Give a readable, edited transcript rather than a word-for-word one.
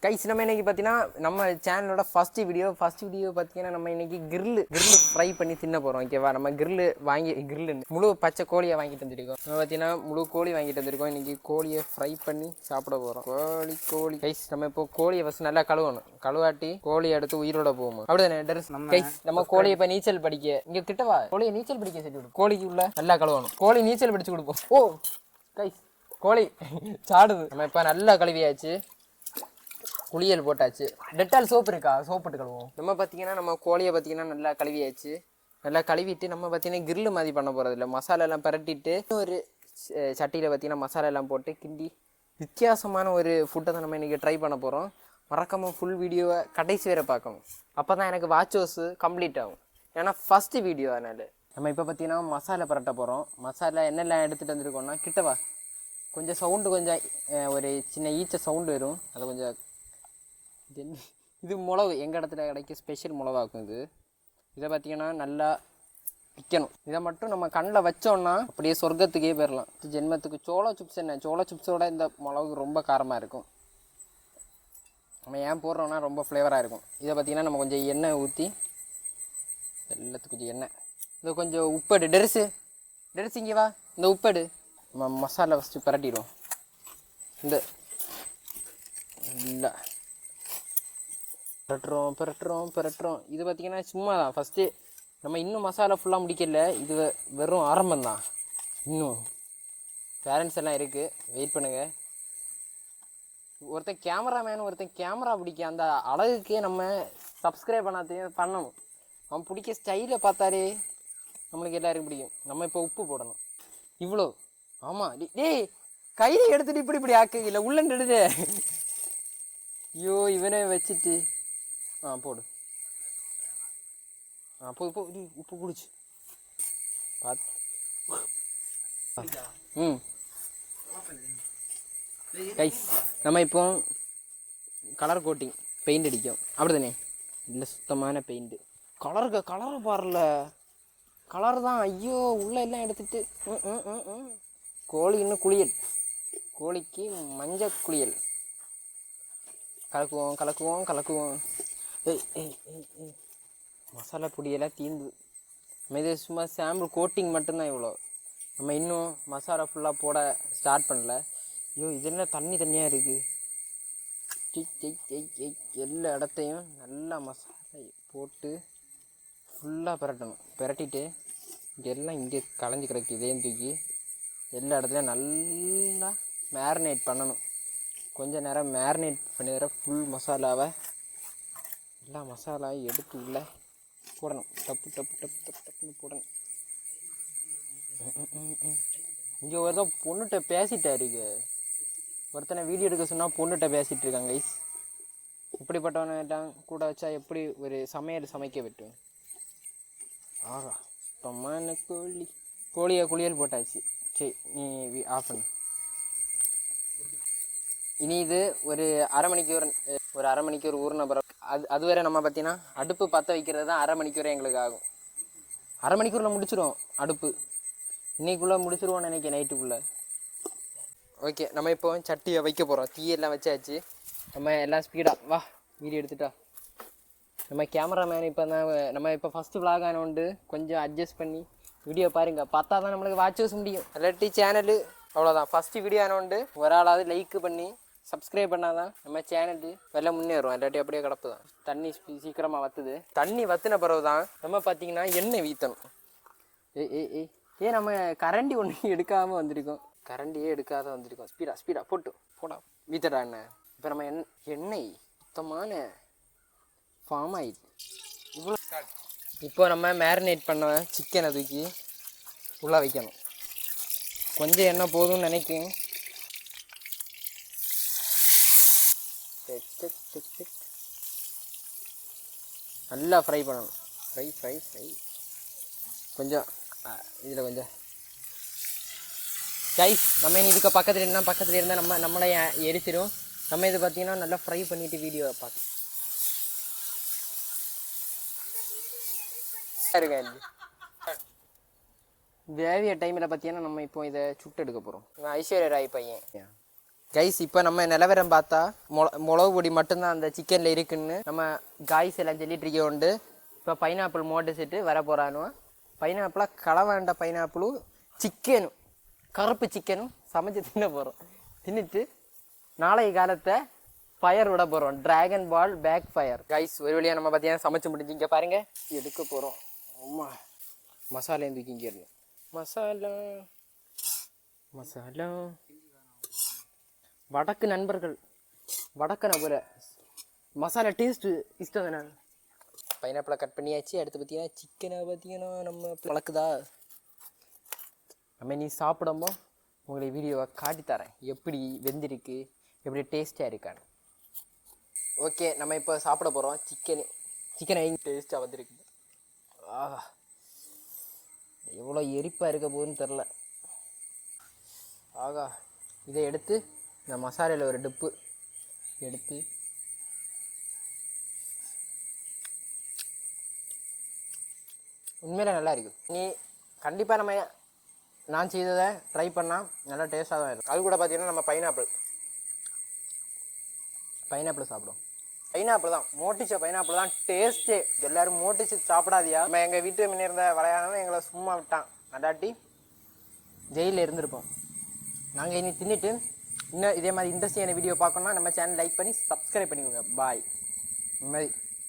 Guys நம்ம இன்னைக்கு பார்த்தீங்கன்னா நம்ம சேனலோட ஃபர்ஸ்ட் வீடியோ பார்த்தீங்கன்னா நம்ம இன்னைக்கு கிரில் ஃப்ரை பண்ணி தின்ன போகிறோம். ஓகேவா? நம்ம கிரில் முழு பச்சை கோழியை வாங்கிட்டு வந்துருக்கோம். நம்ம பார்த்தீங்கன்னா முழு கோழி வாங்கிட்டு வந்திருக்கோம். இன்னைக்கு கோழியை ஃப்ரை பண்ணி சாப்பிட போகிறோம். கோழி கைஸ் நம்ம இப்போ கோழியை ஃபஸ்ட் நல்லா கழுவணும். கழுவாட்டி கோழியை எடுத்து உயிரோட போகும். அப்படிதானே டெரஸ்? கைஸ் நம்ம கோழியை இப்போ நீச்சல் படிக்க இங்கே கிட்டவா கோழியை நீச்சல் படிக்க செஞ்சு விடும். கோழிக்கு உள்ள நல்லா கழுவணும். கோழி நீச்சல் படிச்சு கொடுப்போம். ஓ கைஸ் கோழி சாடுது. நம்ம இப்போ நல்லா கழுவியாச்சு. குளியல் போட்டாச்சு. டெட்டால் சோப்பு இருக்கா? சோப்பு போட்டு கழுவோம். நம்ம பார்த்தீங்கன்னா நம்ம கோழியை பார்த்தீங்கன்னா நல்லா கழுவியாச்சு. நல்லா கழுவிட்டு நம்ம பார்த்தீங்கன்னா கிரில் மாதிரி பண்ண போகிறது இல்லை. மசாலா எல்லாம் பரட்டிட்டு ஒரு சட்டியில் பார்த்தீங்கன்னா மசாலா எல்லாம் போட்டு கிண்டி வித்தியாசமான ஒரு ஃபுட்டை தான் நம்ம இன்றைக்கி ட்ரை பண்ண போகிறோம். மறக்காமல் ஃபுல் வீடியோவை கடைசி வரை பார்க்கணும். அப்போ தான் எனக்கு வாட்ச் ஹவர்ஸு கம்ப்ளீட் ஆகும். ஏன்னா ஃபஸ்ட்டு வீடியோ அதனால். நம்ம இப்போ பார்த்தீங்கன்னா மசாலா பரட்ட போகிறோம். மசாலா என்னெல்லாம் எடுத்துகிட்டு வந்திருக்கோம்னா கிட்டவா கொஞ்சம் சவுண்டு கொஞ்சம் ஒரு சின்ன ஈச்ச சவுண்டு வரும். அதை கொஞ்சம் இது மிளகு எங்கள் இடத்துல கிடைக்க ஸ்பெஷல் மிளகாக்கும். இதை பார்த்தீங்கன்னா நல்லா விற்கணும். இதை மட்டும் நம்ம கண்ணில் வச்சோன்னா அப்படியே சொர்க்கத்துக்கே போயிடலாம். ஜென்மத்துக்கு சோளா சிப்ஸ் என்ன, சோளா சிப்ஸோட இந்த மிளகு ரொம்ப காரமாக இருக்கும். நம்ம ஏன் போடுறோன்னா ரொம்ப ஃப்ளேவராக இருக்கும். இதை பார்த்திங்கன்னா நம்ம கொஞ்சம் எண்ணெய் ஊற்றி எல்லாத்துக்கும் கொஞ்சம் எண்ணெய், இது கொஞ்சம் உப்பெடு. டெரிசு இங்கே வா, இந்த உப்பெடு. நம்ம மசாலா ஃபஸ்ட்டு பரட்டிடுவோம். இந்த இல்லை பரட்டுறோம். இது பார்த்திங்கன்னா சும்மா தான் ஃபஸ்ட்டு. நம்ம இன்னும் மசாலா ஃபுல்லாக முடிக்கல. இது வெறும் ஆரம்பம்தான். இன்னும் பேரண்ட்ஸ் எல்லாம் இருக்குது, வெயிட் பண்ணுங்கள். ஒருத்தன் கேமரா பிடிக்க அந்த அழகுக்கே நம்ம சப்ஸ்கிரைப் பண்ணணும். அவன் பிடிக்க ஸ்டைலை பார்த்தாலே நம்மளுக்கு எல்லாருக்கும் பிடிக்கும். நம்ம இப்போ உப்பு போடணும். இவ்வளோ ஆமாம். டேய் கையில் எடுத்துகிட்டு இப்படி ஆக்கு இல்லை உள்ளன்னு எடுத்து. ஐயோ இவனை வச்சுட்டு போடு. போ உப்பு குடிச்சு பார்த்து. கைஸ் நம்ம இப்போ கலர் கோட்டிங் பெயிண்ட் அடிக்கும். அப்படி தானே? இல்லை சுத்தமான பெயிண்ட்டு. கலரை பாருல, கலர் தான். ஐயோ உள்ளே எல்லாம் எடுத்துட்டு. கோழி இன்னும் குளியல். கோழிக்கு மஞ்சள் குளியல். கலக்குவோம். ஏய் மசாலா பொடியெல்லாம் தீந்து. நம்ம இது சும்மா சாம்பிள் கோட்டிங் மட்டும்தான். இவ்வளோ நம்ம இன்னும் மசாலா ஃபுல்லாக போட ஸ்டார்ட் பண்ணல. ஐயோ இது என்ன தண்ணியாக இருக்குது. எல்லா இடத்தையும் நல்லா மசாலா போட்டு ஃபுல்லாக பிரட்டிட்டு எல்லாம் இங்கே களைஞ்சி கிடக்கு. இதையும் தூக்கி எல்லா இடத்துலையும் நல்லா மேரினேட் பண்ணணும். கொஞ்சம் நேரம் மேரினேட் பண்ணி தர ஃபுல் மசாலாவை எல்லா மசாலாவும் எடுத்து உள்ளே போடணும். டப்புன்னு போடணும். இங்கே ஒருத்தன் பொண்ணுகிட்ட பேசிட்டாருங்க. ஒருத்தனை வீடியோ எடுக்க சொன்னால் பொண்ணுகிட்ட பேசிகிட்டு இருக்காங்க. கைஸ் இப்படிப்பட்டவனெல்லாம் கூட வச்சா எப்படி ஒரு சமையல் சமைக்க விட்டோம். ஆகா சுத்தமான கோழியை குளியல் போட்டாச்சு. சரி நீ ஆஃப் பண்ணு. இனி இது ஒரு அரை மணிக்கூர் ஊறின பிறகு அதுவரை நம்ம பார்த்தீங்கன்னா அடுப்பு பற்ற வைக்கிறது தான் அரை மணிக்கூர் எங்களுக்கு ஆகும். அரை மணிக்கூரில் முடிச்சிடுவோம். அடுப்பு இன்னைக்குள்ளே முடிச்சிடுவோம்னு நினைக்கிறேன், நைட்டுக்குள்ளே. ஓகே நம்ம இப்போ சட்டியை வைக்க போகிறோம். தீயெல்லாம் வச்சாச்சு. நம்ம எல்லாம் ஸ்பீடாக வா வீடியோ எடுத்துட்டா. நம்ம கேமராமேன் நம்ம இப்போ ஃபஸ்ட்டு விளாக் ஆனோண்டு கொஞ்சம் அட்ஜஸ்ட் பண்ணி வீடியோ பாருங்க. பார்த்தா தான் நம்மளுக்கு வாட்ச் ஹவர்ஸ் முடியும். இல்லாட்டி சேனலு அவ்வளோதான். ஃபஸ்ட்டு வீடியோ ஆனோண்டு ஒரு ஆளாவது லைக் பண்ணி சப்ஸ்கிரைப் பண்ணாதான் நம்ம சேனல் வெளில முன்னேறும். இல்லாட்டி அப்படியே கிடப்பு தான். தண்ணி சீக்கிரமாக வற்றுது. தண்ணி வற்றின பிறகு தான் நம்ம பார்த்தீங்கன்னா எண்ணெய் வீற்றணும். ஏன் நம்ம கரண்டி ஒன்று எடுக்காமல் வந்திருக்கோம். கரண்டியே எடுக்காத வந்திருக்கோம். ஸ்பீடாக போடா வீத்தடா எண்ணெய். இப்போ நம்ம எண்ணெய் சுத்தமான ஃபார்ம் ஆயிடுச்சு. இப்போ நம்ம மேரினேட் பண்ண சிக்கனை தூக்கி உள்ளே வைக்கணும். கொஞ்சம் எண்ணெய் போதும்னு நினைக்கிறேன். நல்லா ஃப்ரை பண்ணணும். ஃப்ரை கொஞ்சம் இதில் கொஞ்சம் கைஸ் நம்ம இதுக்கு பக்கத்தில் இருந்தால் நம்மளை எரிச்சிடும். நம்ம இது பார்த்திங்கன்னா நல்லா ஃப்ரை பண்ணிவிட்டு வீடியோ பார்க்க வேவிய டைமில் பார்த்தீங்கன்னா நம்ம இப்போ இதை சுட்டு எடுக்க போகிறோம். ஐஸ்வர்யா ராய் பையன் கைஸ் இப்போ நம்ம நிலவரம் பார்த்தா மிளகு பொடி மட்டும்தான் அந்த சிக்கனில் இருக்குன்னு நம்ம காய்ஸ் எல்லாம் சொல்லிட்டு இருக்க உண்டு. இப்போ பைனாப்பிள் மோட்டு செட்டு வர போகிறானு. பைனாப்பிளாக களவாண்ட பைனாப்பிளும் சிக்கனும் கருப்பு சிக்கனும் சமைச்சு தின்ன போகிறோம். தின்னுட்டு நாளைய காலத்தை ஃபயர் விட போகிறோம். Dragon ball back fire. Guys ஒரு வழியாக நம்ம பார்த்தீங்கன்னா சமைச்சு முடிஞ்சு இங்கே பாருங்கள் எடுக்க போகிறோம். அம்மா மசாலையும் தூக்கி இங்கே இருக்கு. மசாலா வடக்கு நண்பர்கள் வடக்கு நபுர மசாலா டேஸ்ட்டு இஷ்டம் தானே. பைனாப்பிளை கட் பண்ணியாச்சு. அடுத்து பார்த்தீங்கன்னா சிக்கனை பார்த்தீங்கன்னா நம்ம வளர்க்குதா. நம்ம நீ சாப்பிடும்போது உங்களுக்கு வீடியோவை காட்டித்தரேன் எப்படி வெந்திருக்கு, எப்படி டேஸ்ட்டாக இருக்கான்னு. ஓகே நம்ம இப்போ சாப்பிட போகிறோம். சிக்கனை டேஸ்ட்டாக வந்துருக்கு. ஆஹா எவ்வளோ எரிப்பாக இருக்க போகுதுன்னு தெரில. ஆகா இதை எடுத்து இந்த மசாலையில் ஒரு டிப்பு எடுத்து உண்மையில நல்லா இருக்குது. நீ கண்டிப்பாக நான் செய்ததை ட்ரை பண்ணால் நல்லா டேஸ்ட்டாக தான் இருக்கும். அது கூட பார்த்தீங்கன்னா நம்ம பைனாப்பிள் சாப்பிடும். பைனாப்பிள் தான் மோட்டிச்ச பைனாப்பிள் தான் டேஸ்ட்டே. எல்லோரும் மோட்டிச்சு சாப்பிடாதியா. நம்ம எங்கள் வீட்டு முன்னே இருந்த விளையாடணும் எங்களை சும்மா விட்டான். நடாட்டி ஜெயிலில் இருந்திருப்போம். நாங்கள் இனி தின்னுட்டு இன்னும் இதே மாதிரி இன்ட்ரெஸ்டிங்கான வீடியோ பார்க்கணுன்னா நம்ம சேனல் லைக் பண்ணி சப்ஸ்கிரைப் பண்ணிக்கோங்க. பாய். இந்த மாதிரி